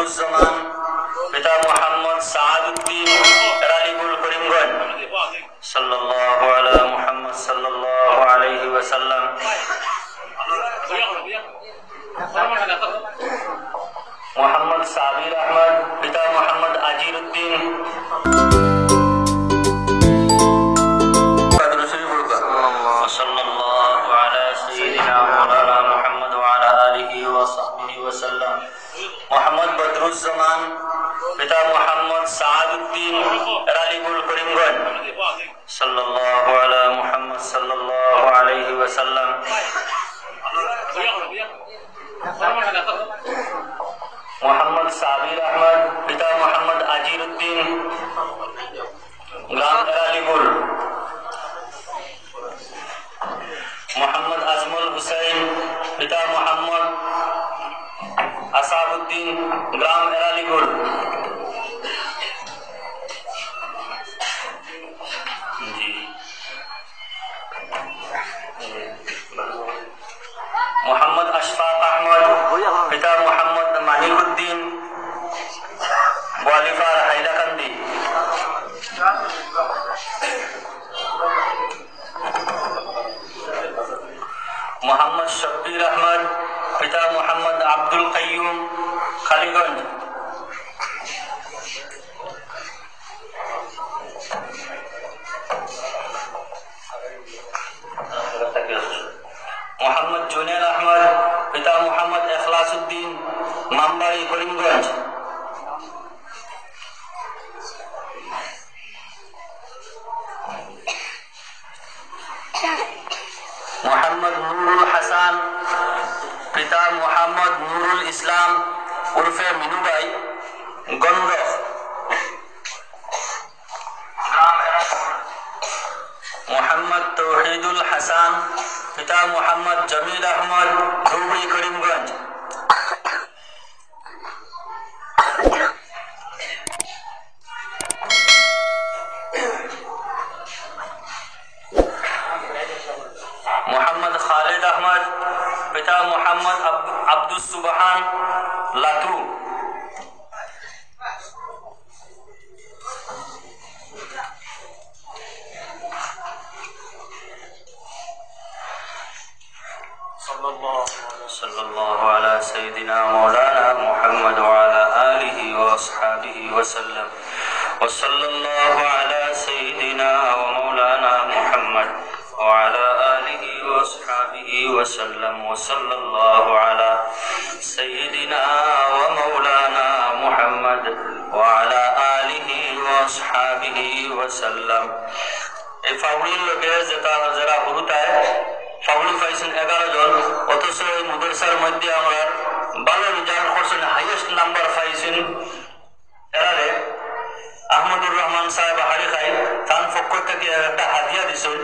বদরুজ্জামান পিতা মোহাম্মদ সাআদউদ্দিন এরালিগুল করিমগঞ্জ সাল্লাল্লাহু আলা মুহাম্মদ সাল্লাল্লাহু আলাইহি ওয়াসাল্লাম। মোহাম্মদ সাবির আহমদ পিতা মোহাম্মদ আজিরউদ্দিন। সাল্লাল্লাহু আলা সাইয়্যিদিনা মাওলানা মুহাম্মদ ওয়া আলা আলিহি ওয়া সাহবিহি ওয়া সাল্লাম। মোহাম্মদ বদরুজ্জামান পিতা মোহাম্মদ সাআদউদ্দিন এরালিগুল করিমগঞ্জ সাল্লাল্লাহু আলা মুহাম্মদ সাল্লাল্লাহু আলাইহি ওয়া সাল্লাম। মোহাম্মদ সাবির আহমদ পিতা মোহাম্মদ আজিরউদ্দিন গ্রাম এরালিগুল। মোহাম্মদ আজমল হুসাইন পিতা মোহাম্মদ আসাদউদ্দিন গ্রাম এরালিগুল। মোহাম্মদ আশফাক আহমদ পিতা মোহাম্মদ মানিকউদ্দিন গোয়ালিফার হাইলাকান্দি। মোহাম্মদ শব্বির আহমদ পিতা মোহাম্মদ আব্দুল কাইয়ুম খালিগঞ্জ। মোহাম্মদ জুনেল আহমদ পিতা মোহাম্মদ এখলাসউদ্দিন মামবাড়ি করিমগঞ্জ। মোহাম্মদ নুরুল হাসান পিতা মোহাম্মদ নুরুল ইসলাম উর্ফে মিনুভাই গন্ধ। মোহাম্মদ তৌহিদুল হাসান পিতা মোহাম্মদ জমিল আহমদ ধুবড়ি করিমগঞ্জ। মোহাম্মদ খালিদ আহমদ পিতা মোহাম্মদ আব্দুস সুবহান লাতু। সাল্লাল্লাহু আলা সাইয়্যিদিনা মাওলানা মুহাম্মদ ওয়া আলা আলিহি ওয়া আসহাবিহি ওয়া সাল্লাম। ওয়া সাল্লাল্লাহু আলা সাইয়্যিদিনা ওয়া মাওলানা মুহাম্মদ ওয়া আলা আলিহি ওয়া আসহাবিহি ওয়া সাল্লাম। ওয়া সাল্লাল্লাহু আলা সাইয়্যিদিনা ওয়া মাওলানা মুহাম্মদ ওয়া আলা আলিহি ওয়া আসহাবিহি ওয়া সাল্লাম। এই ফাউলির লোকে যারা হুরুতায় ফাউলি পাইছেন 11 জন, অথচ এই মাদ্রাসার মধ্যে আমরা ভালো রেজাল্ট করছেন, হাইয়েস্ট নাম্বার পাইছেন এরারে আহমদুর রহমান সাহেব হারি খাই তার পক্ষ থেকে একটা হাদিয়া দিছেন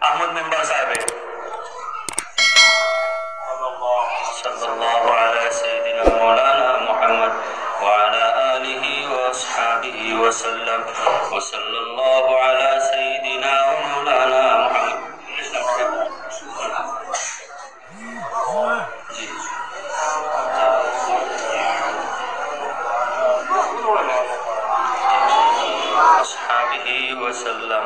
আহমদ মেম্বার সাহেবে। সাল্লাল্লাহু আলা সাইয়্যিদিনা মাওলানা মুহাম্মদ ওয়া আলা আলিহি ওয়া আসহাবিহি ওয়া সাল্লাম। ওয়া সাল্লাল্লাহু আলা সাইয়্যিদিনা মাওলানা মুহাম্মদ। আসহাবিহি ওয়া সাল্লাম।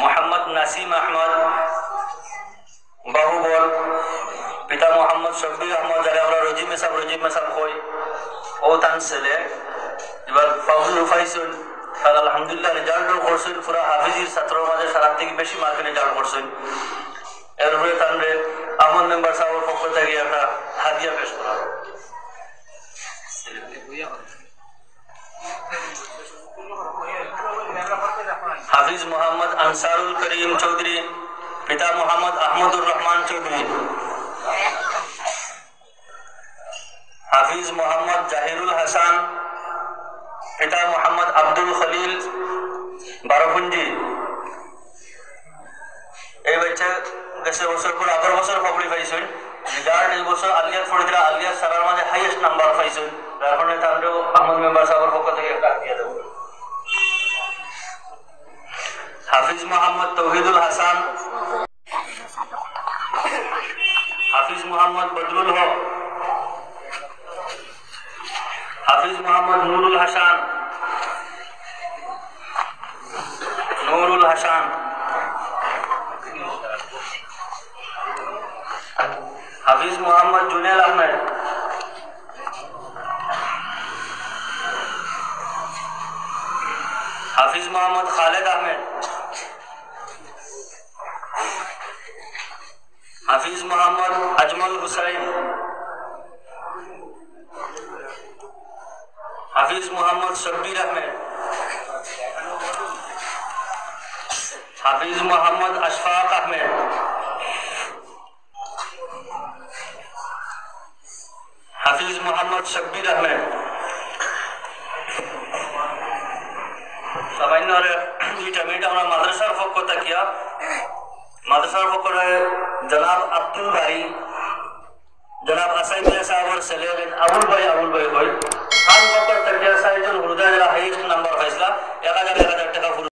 মোহাম্মদ নাসিম আহমদ বাহুবল পিতা মোহাম্মদ শব্বির আহমদ, যারা আমরা রজিম মেসাব কই, ও তান ছেলে এবার ফাউল পাইছেন। তার আলহামদুলিল্লাহ রেজাল্ট করছেন, পুরা হাফিজির ছাত্রের মাঝে সারা থেকে বেশি মার্কে রেজাল্ট করছেন। এরপরে তানরে আহমদ মেম্বার সাহেবের পক্ষ থেকে একটা হাদিয়া পেশ করা। হাফিজ মোহাম্মদ আনসারুল করিম চৌধুরী পিতা মোহাম্মদ আহমদুর রহমান চৌধুরী। হাফিজ মোহাম্মদ জাহিরুল হাসান পিতা মোহাম্মদ আব্দুল খলিল বারোপুঞ্জি। এই বাচ্চা গেছে বছর পর 11 বছর পাবলি পাইছেন, রিজাল্ট এই বছর আলিয়ার ফরিদরা আলিয়ার সারার মাঝে হাইয়েস্ট নাম্বার পাইছেন যার কারণে তাহলে আহমদ মেম্বার সাহেবের পক্ষ থেকে একটা দিয়ে দেব হাফিজ মোহাম্মদ তৌহিদুল হাসান হাফিজ মোহাম্মদ বদরুল হক হাফিজ মোহাম্মদ নুরুল হাসান হাফিজ মোহাম্মদ জুনেল আহমেদ হাফিজ মোহাম্মদ খালেদ আহমেদ হাফিজ মোহাম্মদ আজমল হুসাইন হাফিজ মোহাম্মদ শব্বির আহমেদ হাফিজ মোহাম্মদ আশফাক আহমেদ হাফিজ মোহাম্মদ শব্বির আহমেদ সামান্য দুইটা মিনিট আমরা মাদ্রাসার পক্ষ থাকিয়া মাদ্রাসার পক্ষে জনাব আব্দুল ভাই জনাব আসাইদ সাহেবের ছেলে আবুল ভাই কই খান পক্ষ থাকিয়া সাইজন হুরদা যারা হাইয়েস্ট নাম্বার পাইছিলা 1000 টাকা